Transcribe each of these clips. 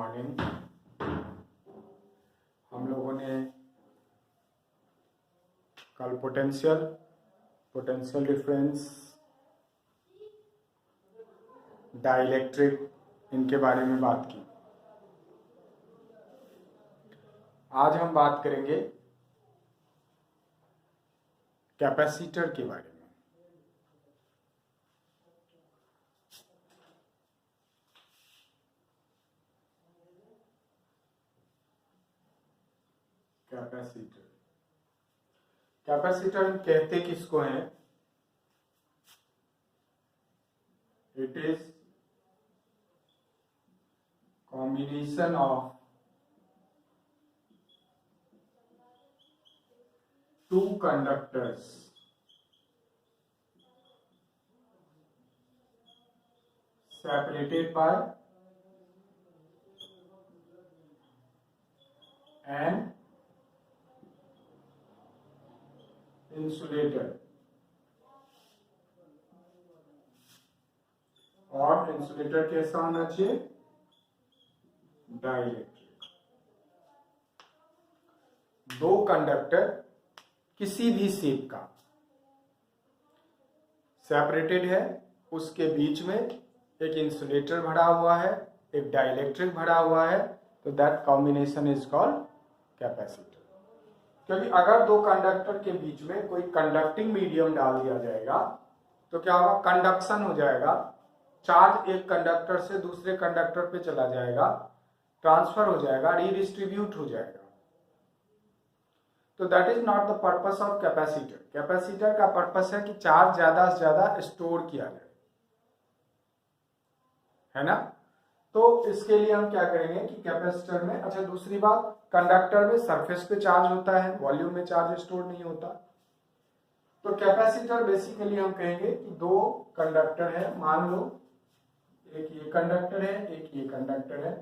Morning. हम लोगों ने कल पोटेंशियल डिफरेंस, डाइलेक्ट्रिक, इनके बारे में बात की। आज हम बात करेंगे कैपेसिटर के बारे में। कैपेसिटर कहते किसको हैं? It is combination of two conductors separated by an insulator, और इंसुलेटर कैसा होना चाहिए? डाइलेक्ट्रिक। दो कंडक्टर किसी भी शेप का सेपरेटेड है, उसके बीच में एक इंसुलेटर भरा हुआ है, एक डाइलेक्ट्रिक भरा हुआ है, तो that combination is called capacitor. क्योंकि अगर दो कंडक्टर के बीच में कोई कंडक्टिंग मीडियम डाल दिया जाएगा तो क्या होगा? कंडक्शन हो जाएगा, चार्ज एक कंडक्टर से दूसरे कंडक्टर पे चला जाएगा, ट्रांसफर हो जाएगा, रीडिस्ट्रीब्यूट हो जाएगा। तो that is not the purpose of capacitor. Capacitor का पर्पस है कि चार्ज ज्यादा से ज्यादा स्टोर किया जाए, है ना? तो इसके लिए हम क्या करेंगे कि कैपेसिटर में, अच्छा दूसरी बात, कंडक्टर में सरफेस पे चार्ज होता है, वॉल्यूम में चार्ज स्टोर नहीं होता। तो कैपेसिटर बेसिकली हम कहेंगे कि दो कंडक्टर है, मान लो एक ये कंडक्टर है, एक ये कंडक्टर है।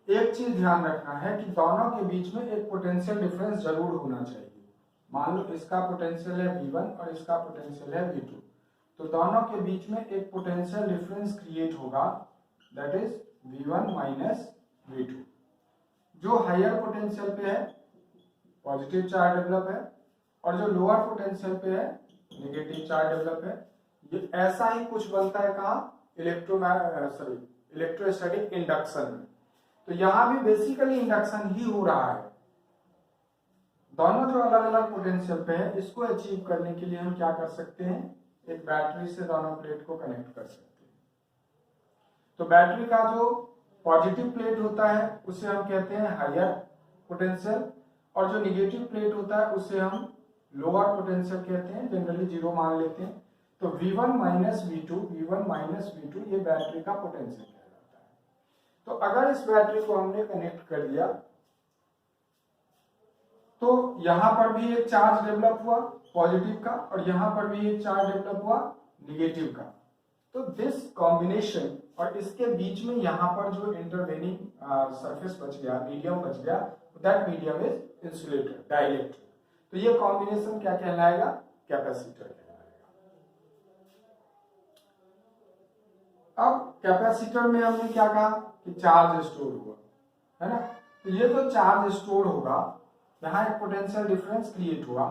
एक चीज ध्यान रखना है कि दोनों के बीच में एक पोटेंशियल डिफरेंस जरूर होना चाहिए। मान लो इसका पोटेंशियल है V1 और इसका पोटेंशियल है V2, तो दोनों के बीच में एक पोटेंशियल डिफरेंस क्रिएट होगा, that is V1 minus V2। जो हायर पोटेंशियल पे है पॉजिटिव चार्ज डेवलप है, और जो लोअर पोटेंशियल पे है नेगेटिव चार्ज डेवलप है। ये ऐसा ही कुछ बनता है कहाँ? इलेक्ट्रोस्टैटिक इंडक्शन में। तो यहां भी बेसिकली इंडक्शन ही हो रहा है। दोनों जो अलग अलग पोटेंशियल पे है, इसको अचीव करने के लिए हम क्या कर सकते हैं? एक बैटरी से दोनों प्लेट को कनेक्ट कर सकते हैं। तो बैटरी का जो पॉजिटिव प्लेट होता है उसे हम कहते हैं हायर पोटेंशियल, और जो निगेटिव प्लेट होता है उसे हम लोअर पोटेंशियल कहते हैं, जनरली 0 मान लेते हैं। तो V1 माइनस V2 ये बैटरी का पोटेंशियल कहलाता है। तो अगर इस बैटरी को हमने कनेक्ट कर दिया तो यहां पर भी एक चार्ज डेवलप हुआ पॉजिटिव का, और यहां पर भी एक चार्ज डेवलप हुआ नेगेटिव का। तो दिस कॉम्बिनेशन, और इसके बीच में यहां पर जो इंटरवेनिंग सरफेस बच गया, मीडियम बच गया, that medium is insulator, dielectric. तो ये कॉम्बिनेशन क्या कहलाएगा? कैपेसिटर कहलाएगा। अब कैपेसिटर में हमने क्या कहा कि चार्ज स्टोर हुआ, है ना? तो ये तो चार्ज स्टोर होगा, यहाँ एक पोटेंशियल डिफरेंस क्रिएट हुआ।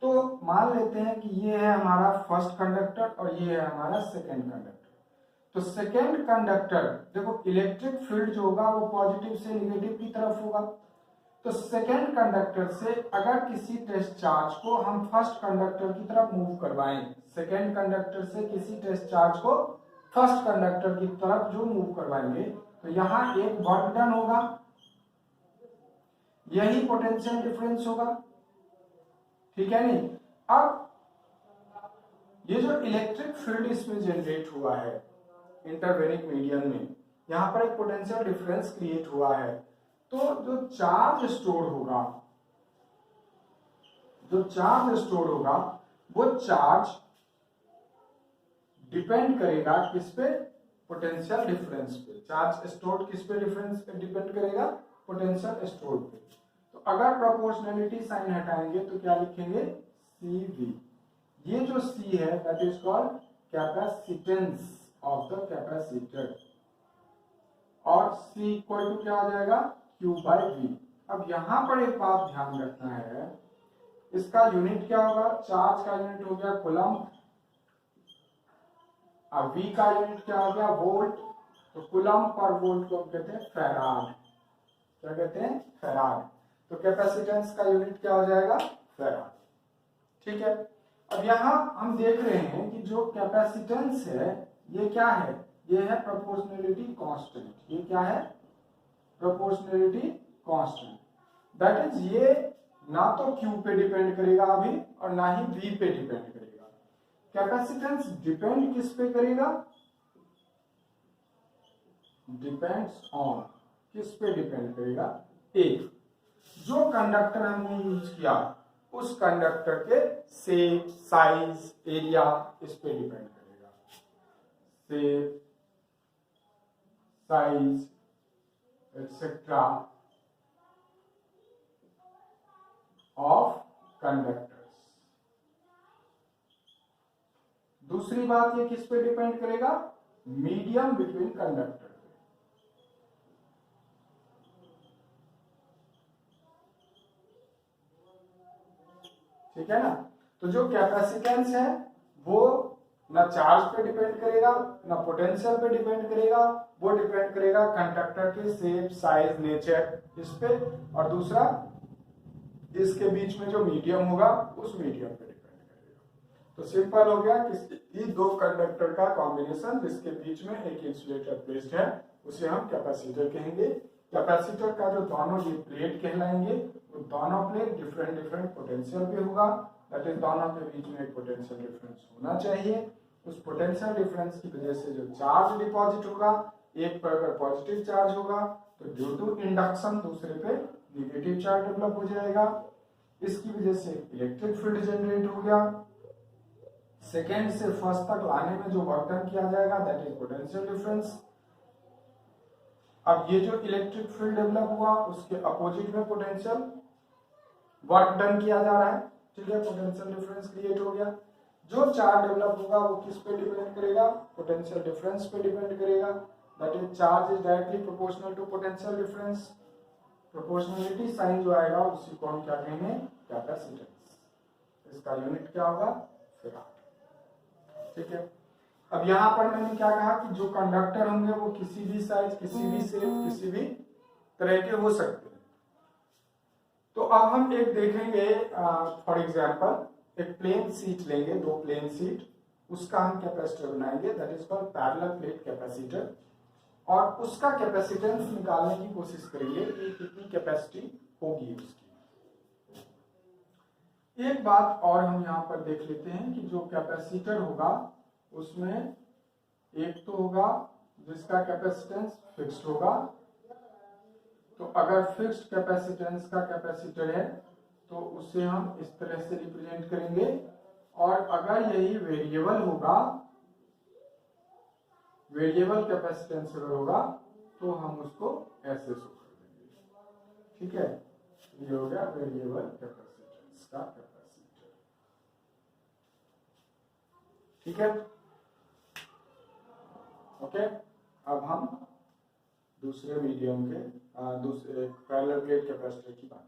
तो मान लेते हैं कि ये है हमारा फर्स्ट कंडक्टर और ये है हमारा सेकेंड कंडक्टर। तो सेकेंड कंडक्टर, देखो इलेक्ट्रिक फील्ड जो होगा वो पॉजिटिव से निगेटिव की तरफ होगा। तो सेकेंड कंडक्टर से अगर किसी टेस्ट चार्ज को हम फर्स्ट कंडक्टर की तरफ मूव करवाएं, सेकेंड कंडक्टर से किसी टेस्ट चार्ज को फर्स्ट कंडक्टर की तरफ जो मूव करवाएंगे, तो यहाँ एक वर्क डन होगा, यही पोटेंशियल डिफरेंस होगा, ठीक है नहीं? अब ये जो इलेक्ट्रिक फील्ड इसमें जनरेट हुआ है इंटरवेनिंग मीडियम में, यहां पर एक पोटेंशियल डिफरेंस क्रिएट हुआ है। तो जो चार्ज स्टोर होगा वो चार्ज डिपेंड करेगा किस पे? पोटेंशियल डिफरेंस पे। चार्ज स्टोर किस पे डिपेंड करेगा? पोटेंशियल स्टोर पे। तो अगर प्रोपोर्शनलिटी साइन हटाएंगे तो क्या लिखेंगे? CV। ये जो C है that is called capacitance of the capacitor. और C इक्वल टू क्या आ जाएगा Q बाई V। अब यहाँ पर एक बात ध्यान रखना है, इसका यूनिट क्या होगा, चार्ज का यूनिट हो गया कूलम्ब, अब V का यूनिट क्या हो गया वोल्ट, तो कूलम्ब पर वोल्ट को हम कहते हैं फैराड। क्या कहते हैं, फैराड। तो कैपेसिटेंस का यूनिट क्या हो जाएगा, फैराड। ठीक है। अब यहाँ हम देख रहे हैं कि जो कैपेसिटेंस है ये क्या है, ये है प्रोपोर्शनलिटी कांस्टेंट। ये क्या है, प्रोपोर्शनलिटी कांस्टेंट। दैट इज ये ना तो Q पे डिपेंड करेगा अभी और ना ही V पे डिपेंड करेगा। कैपेसिटेंस डिपेंड किस पे करेगा, डिपेंड्स ऑन, किस पे डिपेंड करेगा, एक जो कंडक्टर हमने यूज किया उस कंडक्टर के शेप, साइज, एरिया, इस पे डिपेंड करेगा। Shape, size etcetera of conductors. दूसरी बात ये किस पे डिपेंड करेगा, मीडियम बिटवीन कंडक्टर। ठीक है ना। तो जो कैपेसिटेंस है वो ना चार्ज पे डिपेंड करेगा ना पोटेंशियल पे डिपेंड करेगा, वो डिपेंड करेगा कंडक्टर के शेप, साइज, नेचर, इस पे। और दूसरा इसके बीच में जो मीडियम होगा उस मीडियम पे डिपेंड करेगा। तो सिंपल हो गया कि दो कंडक्टर का कॉम्बिनेशन जिसके बीच में एक इंसुलेटर प्लेस्ड है उसे हम कैपेसिटर कहेंगे। कैपेसिटर का जो दोनों ये प्लेट कहलाएंगे, वो दोनों प्लेट डिफरेंट डिफरेंट पोटेंशियल पे होगा। दैट इज दोनों के बीच में एक पोटेंशियल डिफरेंस होना चाहिए। उस पोटेंशियल डिफरेंस की वजह से जो चार्ज डिपॉजिट होगा, एक पर अगर पॉजिटिव चार्ज होगा तो ड्यू टू इंडक्शन दूसरे पे नेगेटिव चार्ज डेवलप हो जाएगा। इसकी वजह से इलेक्ट्रिक फील्ड जनरेट हो गया। सेकेंड से फर्स्ट तक लाने में जो वर्क डन किया जाएगा दैट इज पोटेंशियल डिफरेंस। अब ये जो इलेक्ट्रिक फील्ड डेवलप हुआ उसके अपोजिट में पोटेंशियल वर्क डन किया जा रहा है। ठीक है, पोटेंशियल डिफरेंस क्रिएट हो गया। जो चार्ज डेवलप होगा वो किस पे डिपेंड करेगा, पोटेंशियल डिफरेंस पे डिपेंड करेगा। That is charge is directly proportional to potential difference. Proportionality sign जो आएगा उसी को हम क्या कहेंगे, कैपेसिटेंस। इसका यूनिट क्या होगा, फैराड। ठीक है। अब यहां पर मैंने क्या कहा कि जो कंडक्टर होंगे वो किसी भी साइज, किसी भी शेप, किसी भी तरह के हो सकते हैं। तो अब हम एक देखेंगे, फॉर एग्जांपल एक प्लेन शीट लेंगे, दो प्लेन शीट, उसका हम कैपेसिटर बनाएंगे। That is called parallel plate capacitor. और उसका कैपेसिटेंस निकालने की कोशिश करेंगे कि कितनी कैपेसिटी होगी उसकी। एक बात और हम यहाँ पर देख लेते हैं कि जो कैपेसिटर होगा उसमें एक तो होगा जिसका कैपेसिटेंस फिक्स्ड होगा। तो अगर फिक्स्ड कैपेसिटेंस का कैपेसिटर है तो उसे हम इस तरह से रिप्रेजेंट करेंगे। और अगर यही वेरिएबल होगा, वेरिएबल कैपेसिटेंस अगर होगा तो हम उसको ऐसे शो कर देंगे। ठीक है, ये हो गया वेरिएबल कैपेसिटेंस का कैपेसिटर। ठीक है, ओके। अब हम दूसरे मीडियम के दूसरे पैरेलल प्लेट कैपेसिटर की बात